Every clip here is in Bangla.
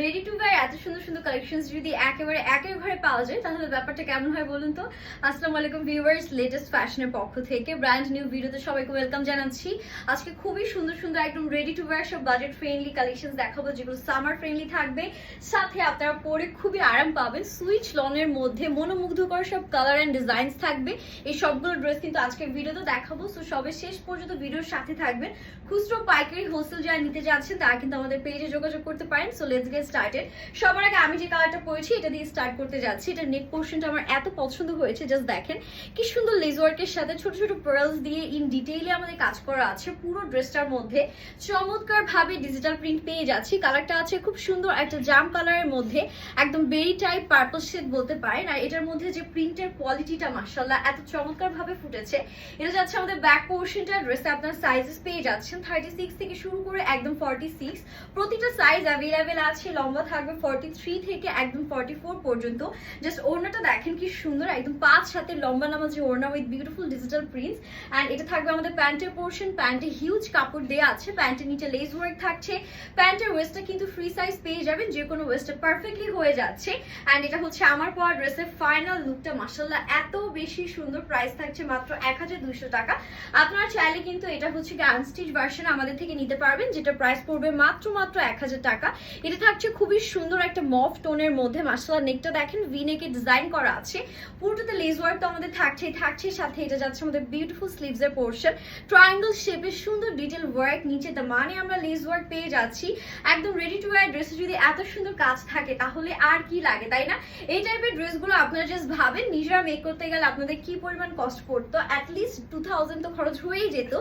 রেডি টু ওয়্যার এত সুন্দর সুন্দর কালেকশনস যদি একেবারে একের ঘরে পাওয়া যায় তাহলে ব্যাপারটা কেমন হয় বলুন তো। আসসালামু আলাইকুম ভিউয়ার্স, লেটেস্ট ফ্যাশনের পক্ষ থেকে ব্র্যান্ড নিউ ভিডিওতে সবাইকে ওয়েলকাম জানাচ্ছি। আজকে খুবই সুন্দর সুন্দর একদম রেডি টু ওয়্যার সব বাজেট ফ্রেন্ডলি কালেকশনস দেখাবো, যেগুলো সামার ফ্রেন্ডলি থাকবে, সাথে আপনারা পরে খুবই আরাম পাবেন। সুইচ লং এর মধ্যে মনোমুগ্ধকর সব কালার এন্ড ডিজাইনস থাকবে। এই সবগুলো ড্রেস কিন্তু আজকের ভিডিওতে দেখাবো, সো সবে শেষ পর্যন্ত ভিডিওর সাথে থাকবেন। খুচরো পাইকারি হোলসেল যারা নিতে যাচ্ছেন তারা কিন্তু আমাদের পেজে যোগাযোগ করতে পারেন। So let's get started. সবার আগে আমি যে কালারটা পরেছি এটা দিয়ে স্টার্ট করতে যাচ্ছি। এটা নেক পোর্শনটা আমার এত পছন্দ হয়েছে, জাস্ট দেখেন কি সুন্দর লেস ওয়ার্কের সাথে ছোট ছোট পার্লস দিয়ে ইন ডিটেইলে আমাদের কাজ করা আছে। পুরো ড্রেসটার মধ্যে চমৎকার ভাবে ডিজিটাল প্রিন্ট পেয়ে যাচ্ছি। কালারটা আছে খুব সুন্দর একটা জাম কালারের মধ্যে, একদম বেরি টাইপ পার্পল শেড বলতে পারেন। আর এটার মধ্যে যে প্রিন্টের কোয়ালিটিটা মাশাআল্লাহ এত চমৎকার ভাবে ফুটেছে। এটা যাচ্ছে আমাদের ব্যাক পোর্শনটা। ড্রেসে আপনার সাইজেস পেয়ে যাচ্ছেন 36 থেকে শুরু করে একদম 46। প্রতিটা সাইজ অ্যাভেলেবেল আছে। লম্বা থাকবে 43 থেকে একদম 44 পর্যন্ত। জাস্ট ওড়নাটা দেখেন কি সুন্দর, একদম 5 হাতের লম্বা নামাজি ওড়না with beautiful digital prints. And এটা থাকবে আমাদের প্যান্টের পোর্শন। প্যান্টে হিউজ কাপড় দেয়া আছে, প্যান্টের নিচে লেস ওয়ার্ক থাকছে। প্যান্টের ওয়েস্টটা কিন্তু ফ্রি সাইজ পেয়ে যাবেন, যে কোনো ওয়েস্টে পারফেক্টলি হয়ে যাচ্ছে। এন্ড এটা হচ্ছে আমার পরা ড্রেসের ফাইনাল লুকটা। মাশাআল্লাহ এত বেশি সুন্দর। প্রাইস থাকছে মাত্র 1200 টাকা। আপনারা চাইলে কিন্তু এটা হচ্ছে আনস্টিচ ভার্সন আমাদের থেকে নিতে পারবেন, যেটা প্রাইস পড়বে মাত্র 1000 টাকা। এটা থাকছে খুবই সুন্দর একটা মফ টোনের মধ্যে। মাশাআল্লাহ নেকটা দেখেন ভি নেকে ডিজাইন করা আছে। পুরোটাতে লেস ওয়ার্ক তো আমাদের থাকছে, সাথে এটা যাচ্ছে আমাদের বিউটিফুল স্লিভস এর পোর্শন। ট্রায়াঙ্গেল শেপের সুন্দর ডিটেইল ওয়ার্ক, নিচে মানে আমরা লেস ওয়ার্ক পেয়ে যাচ্ছি। একদম রেডি টু ওয়্যার ড্রেসে যদি এত সুন্দর কাজ থাকে তাহলে আর কি লাগে, তাই না? এই টাইপের ড্রেসগুলো আপনারা জাস্ট ভাবেন নিজেরা মেক করতে গেলে আপনাদের কি পরিমাণ কস্ট পড়তো। অ্যাটলিস্ট 2000 তো খরচ হয়েই যেত,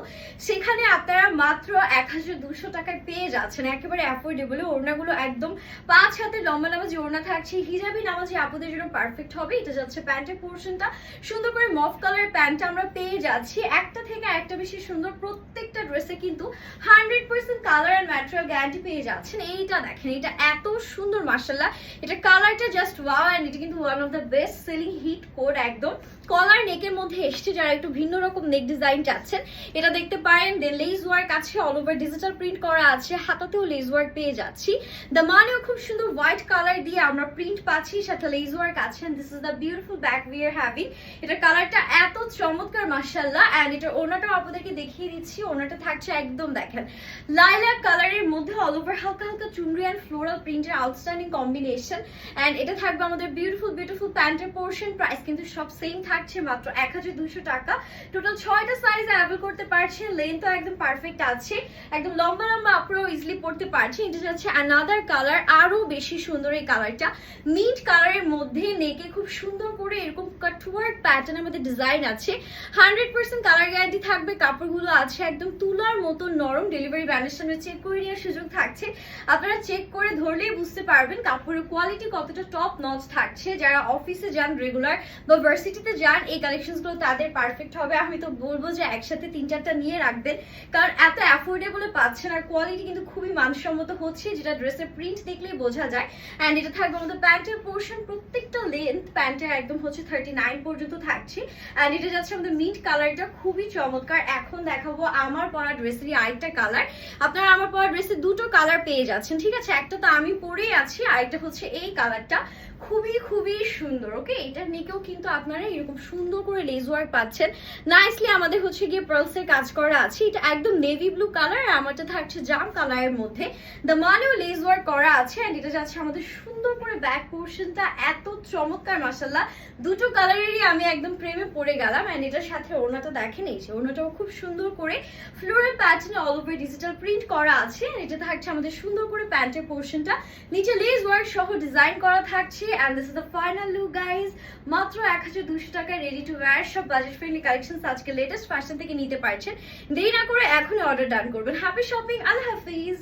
সেখানে আপনারা মাত্র 1200 টাকায় পেয়ে যাচ্ছেন একেবারে অ্যাফোর্ডেবল। ওড়নাগুলো একদম 5 হাতের লম্বা নামাজি ওড়না থাকছে। হিজাবি নামাজি আপুদের জন্য পারফেক্ট হবে। এটা যাচ্ছে প্যান্টের পোর্শনটা। সুন্দর করে মফ কালারের প্যান্টটা আমরা পেয়ে যাচ্ছি। একটা থেকে একটা বেশি সুন্দর। প্রত্যেকটা ড্রেসে কিন্তু 100% কালার এন্ড ম্যাটেরিয়াল গ্যারান্টি পেয়ে যাচ্ছেন। এইটা দেখেন, এটা এত সুন্দর মাশাআল্লাহ। এটা কালারটা জাস্ট ওয়াও। এন্ড এটা কিন্তু one of the best selling hit code. একদম কলার নেকের মধ্যে এসছে, যারা একটু ভিন্ন রকম নেক ডিজাইন চাচ্ছেন এটা দেখতে পারেন। দেন লেস ওয়ার্ক আছে, অল ওভার ডিজিটাল প্রিন্ট করা আছে। হাতাতেও লেস ওয়ার্ক পেয়ে যাচ্ছি। দামানেও খুব সুন্দর হোয়াইট কালার দিয়ে আমরা প্রিন্ট পাচ্ছি, সাথে লেস ওয়ার্ক আছে। This is the beautiful back we are having. এটা কালারটা এত চমৎকার মাশাআল্লাহ। এন্ড এটা ওনাটাও আপনাদেরকে দেখিয়ে দিচ্ছি। ওনাটা থাকছে একদম দেখেন লাইলাক কালারের মধ্যে, অল ওভার হালকা হালকা চুনরি এন্ড ফ্লোরাল প্রিন্টের আউটস্ট্যান্ডিং কম্বিনেশন। এন্ড এটা থাকবে আমাদের বিউটিফুল প্যান্টের পোর্শন। প্রাইস কিন্তু সব সেম থাকছে মাত্র 1200 টাকা। টোটাল 6টা সাইজ অ্যাভেল করতে পারছেন। লেন্থও একদম পারফেক্ট আছে, একদম লম্বা লম্বা আপনারাও ইজিলি পড়তে পারছেন। এটা যাচ্ছে অ্যানাদার কালার, আরো বেশি সুন্দর এই কালারটা। মিন্ট কালারের মধ্যে নেকে খুব সুন্দর করে এরকম কাটওয়ার্ক প্যাটার্নের মধ্যে ডিজাইন আছে। 100% কালার গ্যারান্টি থাকবে। কাপড়গুলো আছে একদম তুলার মতো নরম। ডেলিভারি ব্যানের সামনে চেক করে নেওয়ার সুযোগ থাকছে। আপনারা চেক করে ধরলেই বুঝতে পারবেন কাপড়ের কোয়ালিটি কতটা টপ নচ থাকছে। যারা অফিসে যান রেগুলার বা ভার্সিটিতে যান, এই কালেকশনগুলো তাদের পারফেক্ট হবে। আমি তো বলবো যে একসাথে 3-4টা নিয়ে রাখবেন, কারণ এত অ্যাফোর্ডেবলে পাচ্ছেন। আর কোয়ালিটি কিন্তু খুবই মানসম্মত হচ্ছে, যেটা ড্রেসের প্রিন্ট দেখলেই বোঝা যায়। অ্যান্ড এটা থাকবে আমাদের প্যান্টের পোর্শন। প্রত্যেকটা লেন্থ প্যান্টের একদম হচ্ছে 39 পর্যন্ত থাকছে। অ্যান্ড এটা যাচ্ছে আমাদের মিন্ট কালারটা, খুবই চমৎকার। এখন দেখাবো আমার পরা ড্রেসেরই আরেকটা কালার। আপনারা আমার পরা ড্রেসে দুটো কালার পেয়ে যাচ্ছেন, ঠিক আছে? একটা তো আমি পরেই আছি, আরেকটা হচ্ছে এই কালারটা। খুবই সুন্দর। ওকে, এটার নিকেও কিন্তু আপনারা এরকম সুন্দর করে লেস ওয়ার্ক পাচ্ছেন। নাইসলি আমাদের হচ্ছে গিয়ে পার্লসের কাজ করা আছে। এটা একদম নেভি ব্লু কালার, আর আমারটা থাকছে জাম কালারের মধ্যে। দামানেও লেস ওয়ার্ক করা আছে। এন্ড এটা যাচ্ছে আমাদের সুন্দর করে ব্যাক পোর্শনটা। এত চমৎকার মাশাআল্লাহ। দুটো কালারেরই আমি একদম প্রেমে পড়ে গেলাম। এন্ড এটার সাথে ওড়নাটা দেখেন, এই যে ওড়নাটাও খুব সুন্দর করে ফ্লোরাল প্যাটার্নে অল ওভার ডিজিটাল প্রিন্ট করা আছে। এটা থাকছে আমাদের সুন্দর করে প্যান্টের পোর্শনটা। নিচে লেস ওয়ার্ক সহ ডিজাইন করা থাকছে। and this is the final look guys. মাত্র 1200 টাকা রেডি টু ওয়্যার সব বাজেট ফ্রেন্ডলি কালেকশনস আজকে লেটেস্ট ফ্যাশন থেকে নিতে পারছেন। দেরি না করে এখনই অর্ডার ডান করবেন। হ্যাপি শপিং, আল্লাহ হাফিজ।